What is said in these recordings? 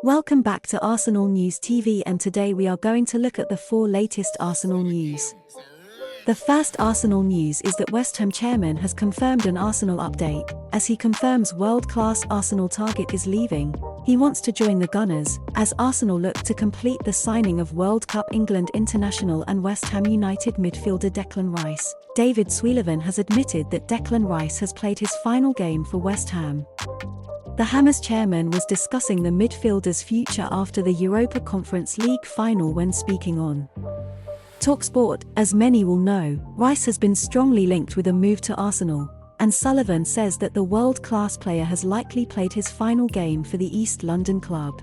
Welcome back to Arsenal News TV, and today we are going to look at the 4 latest Arsenal news. The first Arsenal news is that West Ham chairman has confirmed an Arsenal update, as he confirms world-class Arsenal target is leaving. He wants to join the Gunners, as Arsenal look to complete the signing of World Cup England international and West Ham United midfielder Declan Rice. David Sweeleven has admitted that Declan Rice has played his final game for West Ham. The Hammers chairman was discussing the midfielder's future after the Europa Conference League final when speaking on TalkSport. As many will know, Rice has been strongly linked with a move to Arsenal, and Sullivan says that the world-class player has likely played his final game for the East London club.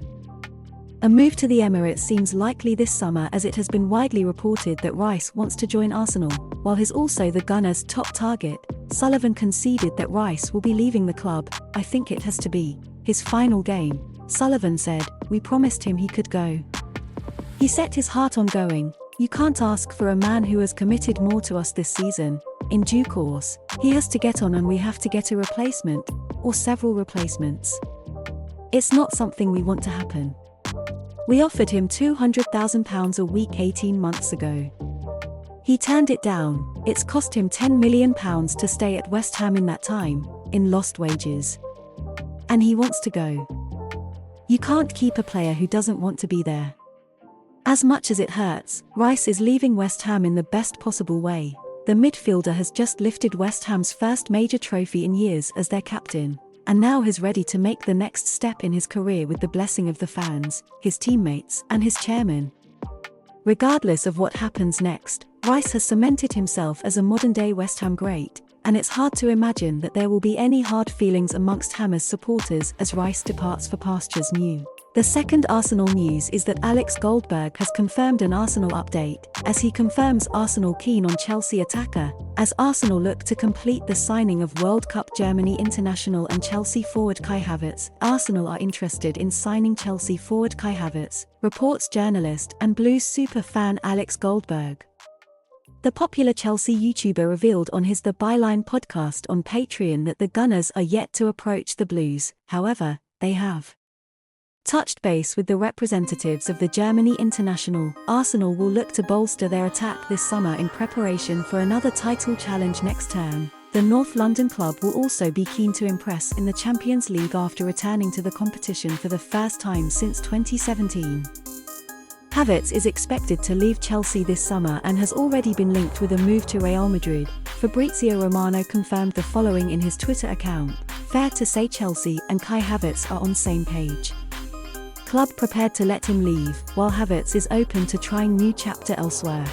A move to the Emirates seems likely this summer, as it has been widely reported that Rice wants to join Arsenal, while he's also the Gunners' top target. Sullivan conceded that Rice will be leaving the club. "I think it has to be his final game," Sullivan said. "We promised him he could go. He set his heart on going. You can't ask for a man who has committed more to us this season. In due course, he has to get on and we have to get a replacement, or several replacements. It's not something we want to happen. We offered him £200,000 a week 18 months ago. He turned it down. It's cost him £10 million to stay at West Ham in that time, in lost wages. And he wants to go. You can't keep a player who doesn't want to be there." As much as it hurts, Rice is leaving West Ham in the best possible way. The midfielder has just lifted West Ham's first major trophy in years as their captain, and now is ready to make the next step in his career with the blessing of the fans, his teammates, and his chairman. Regardless of what happens next, Rice has cemented himself as a modern-day West Ham great, and it's hard to imagine that there will be any hard feelings amongst Hammers supporters as Rice departs for pastures new. The second Arsenal news is that Alex Goldberg has confirmed an Arsenal update, as he confirms Arsenal keen on Chelsea attacker, as Arsenal look to complete the signing of World Cup Germany international and Chelsea forward Kai Havertz. Arsenal are interested in signing Chelsea forward Kai Havertz, reports journalist and Blues super fan Alex Goldberg. The popular Chelsea YouTuber revealed on his The Byline podcast on Patreon that the Gunners are yet to approach the Blues. However, they have touched base with the representatives of the Germany international. Arsenal will look to bolster their attack this summer in preparation for another title challenge next term. The North London club will also be keen to impress in the Champions League after returning to the competition for the first time since 2017. Havertz is expected to leave Chelsea this summer and has already been linked with a move to Real Madrid. Fabrizio Romano confirmed the following in his Twitter account: "Fair to say Chelsea and Kai Havertz are on same page. Club prepared to let him leave, while Havertz is open to trying new chapter elsewhere."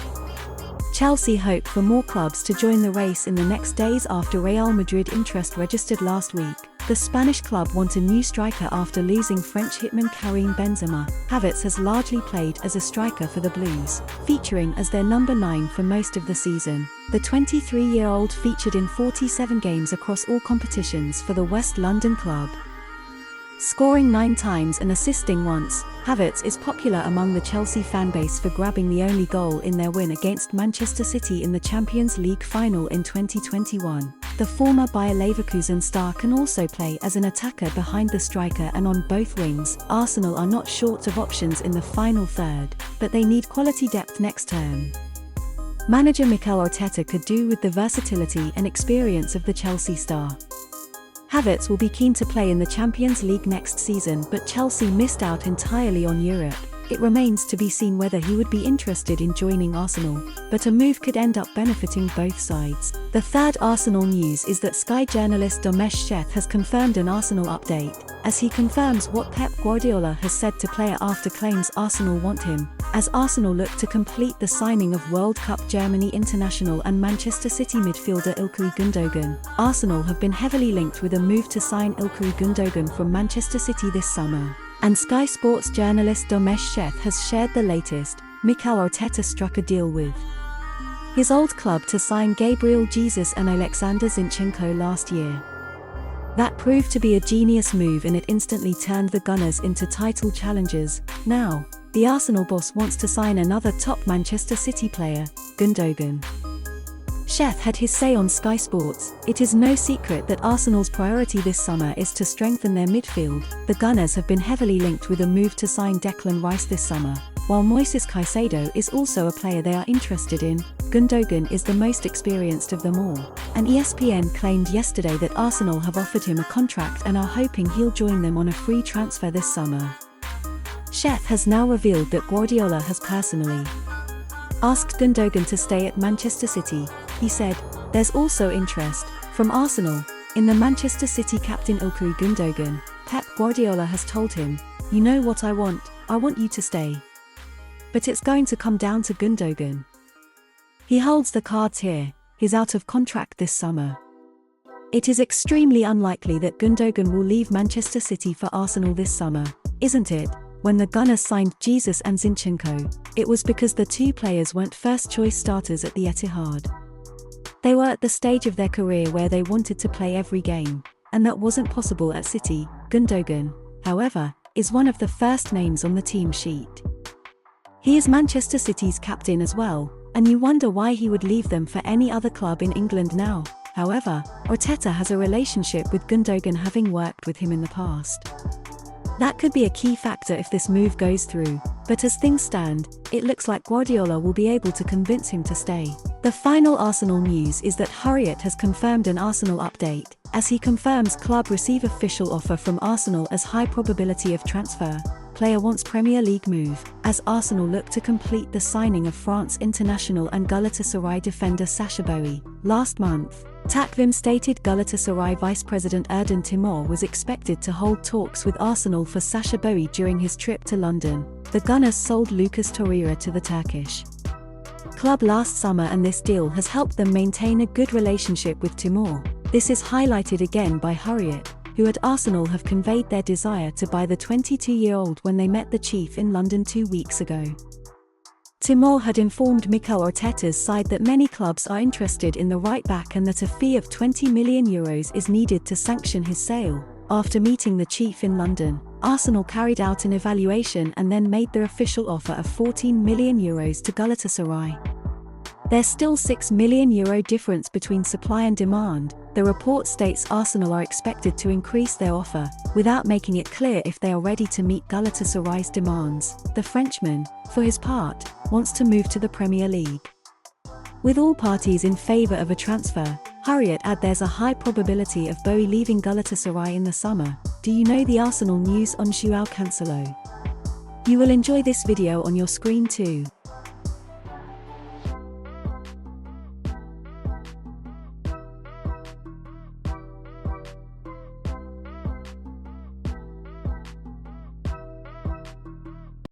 Chelsea hope for more clubs to join the race in the next days after Real Madrid interest registered last week. The Spanish club want a new striker after losing French hitman Karim Benzema. Havertz has largely played as a striker for the Blues, featuring as their number 9 for most of the season. The 23-year-old featured in 47 games across all competitions for the West London club, scoring 9 times and assisting once. Havertz is popular among the Chelsea fanbase for grabbing the only goal in their win against Manchester City in the Champions League final in 2021. The former Bayer Leverkusen star can also play as an attacker behind the striker and on both wings. Arsenal are not short of options in the final third, but they need quality depth next term. Manager Mikel Arteta could do with the versatility and experience of the Chelsea star. Havertz will be keen to play in the Champions League next season, but Chelsea missed out entirely on Europe. It remains to be seen whether he would be interested in joining Arsenal, but a move could end up benefiting both sides. The third Arsenal news is that Sky journalist Domesh Sheth has confirmed an Arsenal update, as he confirms what Pep Guardiola has said to player after claims Arsenal want him. As Arsenal look to complete the signing of World Cup Germany international and Manchester City midfielder Ilkay Gundogan, Arsenal have been heavily linked with a move to sign Ilkay Gundogan from Manchester City this summer. And Sky Sports journalist Domesh Sheth has shared the latest. Mikel Arteta struck a deal with his old club to sign Gabriel Jesus and Alexander Zinchenko last year. That proved to be a genius move, and it instantly turned the Gunners into title challengers. Now, the Arsenal boss wants to sign another top Manchester City player, Gundogan. Chef had his say on Sky Sports. It is no secret that Arsenal's priority this summer is to strengthen their midfield. The Gunners have been heavily linked with a move to sign Declan Rice this summer, while Moises Caicedo is also a player they are interested in. Gundogan is the most experienced of them all, and ESPN claimed yesterday that Arsenal have offered him a contract and are hoping he'll join them on a free transfer this summer. Chef has now revealed that Guardiola has personally asked Gundogan to stay at Manchester City. He said, "There's also interest from Arsenal in the Manchester City captain Ilkay Gundogan. Pep Guardiola has told him, 'You know what I want you to stay.' But it's going to come down to Gundogan. He holds the cards here. He's out of contract this summer. It is extremely unlikely that Gundogan will leave Manchester City for Arsenal this summer, isn't it?" When the Gunners signed Jesus and Zinchenko, it was because the two players weren't first-choice starters at the Etihad. They were at the stage of their career where they wanted to play every game, and that wasn't possible at City. Gundogan, however, is one of the first names on the team sheet. He is Manchester City's captain as well, and you wonder why he would leave them for any other club in England now. However, Arteta has a relationship with Gundogan, having worked with him in the past. That could be a key factor if this move goes through, but as things stand, it looks like Guardiola will be able to convince him to stay. The final Arsenal news is that Havertz has confirmed an Arsenal update, as he confirms club receive official offer from Arsenal as high probability of transfer. Player wants Premier League move, as Arsenal look to complete the signing of France international and Galatasaray defender Sacha Boey. Last month, Takvim stated Galatasaray Vice President Erden Timur was expected to hold talks with Arsenal for Sacha Boey during his trip to London. The Gunners sold Lucas Torreira to the Turkish club last summer, and this deal has helped them maintain a good relationship with Timur. This is highlighted again by Havertz, who at Arsenal have conveyed their desire to buy the 22-year-old when they met the chief in London 2 weeks ago. Timur had informed Mikel Arteta's side that many clubs are interested in the right-back and that a fee of €20 million is needed to sanction his sale. After meeting the chief in London, Arsenal carried out an evaluation and then made their official offer of €14 million to Galatasaray. There's still €6 million difference between supply and demand. The report states Arsenal are expected to increase their offer, without making it clear if they are ready to meet Galatasaray's demands. The Frenchman, for his part, wants to move to the Premier League. With all parties in favour of a transfer, Havertz adds there's a high probability of Boey leaving Galatasaray in the summer. Do you know the Arsenal news on Joao Cancelo? You will enjoy this video on your screen too.